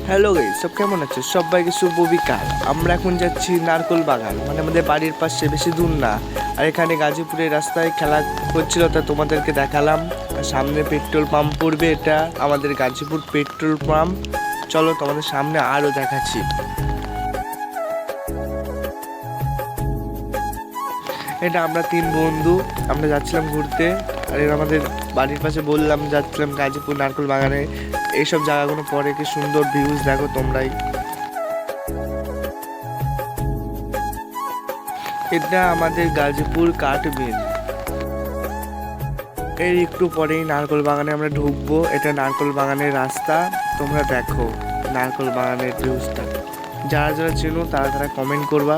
Hello guys, সব কেমন আছে? সবাইকে শুভ বিকাল। আমরা এখন যাচ্ছি নারকোল বাগান, মানে আমাদের বাড়ির পাশে, বেশি দূর না। আর এখানে গাজীপুরের রাস্তায় খেলা করছিল, তা তোমাদেরকে দেখালাম। আর সামনে পেট্রোল পাম্প পড়বে, এটা আমাদের গাজীপুর পেট্রোল পাম্প। চলো তোমাদের সামনে আরও দেখাচ্ছি। এটা আমরা 3 বন্ধু, আমরা যাচ্ছিলাম ঘুরতে। আর এর আমাদের বাড়ির পাশে, বললাম যাচ্ছিলাম গাজীপুর নারকোল বাগানে। এইসব জায়গাগুলো পরে কি সুন্দর ভিউজ দেখো তোমরাই। এটা আমাদের গাজীপুর কাঠ মিল। এর একটু পরেই নারকোল বাগানে আমরা ঢুকবো। এটা নারকোল বাগানের রাস্তা, তোমরা দেখো নারকোল বাগানের ভিউজটা। যারা যারা চেনো তারা তারা কমেন্ট করবা,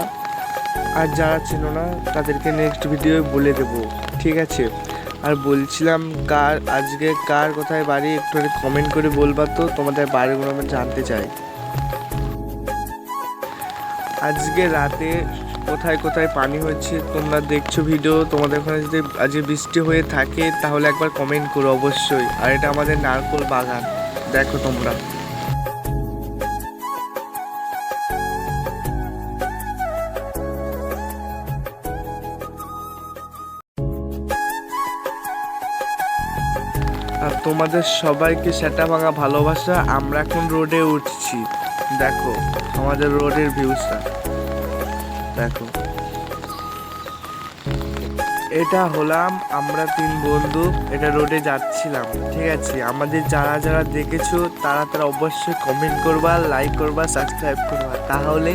আর যারা চেনো না তাদেরকে নেক্সট ভিডিও বলে দেবো, ঠিক আছে? আর বলছিলাম, আজকে কার কোথায় বাড়ি একটু কমেন্ট করে বলবা তো, তোমাদের বাড়িগুলো আমি জানতে চাই। আজকে রাতে কোথায় কোথায় পানি হচ্ছে তোমরা দেখছো ভিডিও, তোমাদের ওখানে যদি আজকে বৃষ্টি হয়ে থাকে তাহলে একবার কমেন্ট করো অবশ্যই। আর এটা আমাদের নারকোল বাগান, দেখো তোমরা। আর তোমাদের সবাইকে সেটা ভাঙা ভালোবাসা। আমরা এখন রোডে উঠছি, দেখো আমাদের রোডের ভিউজটা দেখো। এটা হলাম আমরা 3 বন্ধু, এটা রোডে যাচ্ছিলাম, ঠিক আছে? আমাদের যারা যারা দেখেছো তারা তারা অবশ্যই কমেন্ট করবা, লাইক করবা, সাবস্ক্রাইব করবা, তাহলে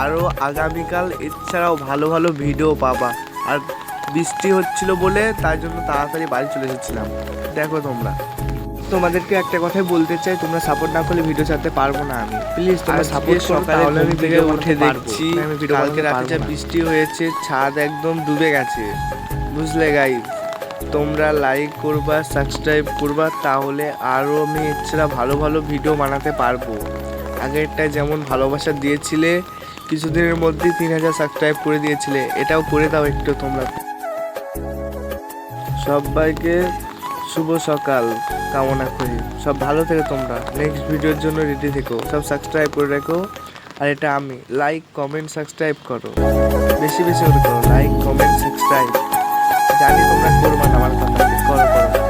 আরও আগামীকাল এছাড়াও ভালো ভালো ভিডিও পাবা। আর বৃষ্টি হচ্ছিল বলে তার জন্য তাড়াতাড়ি বাড়ি চলে এসেছিলাম, দেখো তোমরা। তোমাদেরকে একটা কথাই বলতে চাই, তোমরা সাপোর্ট না করলে ভিডিও ছাড়তে পারবো না আমি। প্লিজ তোমরা সাপোর্ট করো, তাহলে আমি ভিডিও উঠে দেখছি। কালকে রাতে যা বৃষ্টি হয়েছে, ছাদ একদম ডুবে গেছে, বুঝলে গাইস? তোমরা লাইক করবা, সাবস্ক্রাইব করবা, তাহলে আরও আমি এছাড়া ভালো ভালো ভিডিও বানাতে পারবো। আগেরটায় যেমন ভালোবাসা দিয়েছিলে, কিছুদিনের মধ্যেই 3000 সাবস্ক্রাইব করে দিয়েছিলে, এটাও করে দাও একটু তোমরা। সবাইকে শুভ সকাল কামনা করি, সব ভালো থেকে তোমরা নেক্সট ভিডিওর জন্য রেডি থেকো, সব সাবস্ক্রাইব করে রেখো। আর এটা আমি, লাইক কমেন্ট সাবস্ক্রাইব করো, বেশি বেশি করে করো, লাইক কমেন্ট সাবস্ক্রাইব। জানি তোমরা করবা না, আমার কথা করো করো।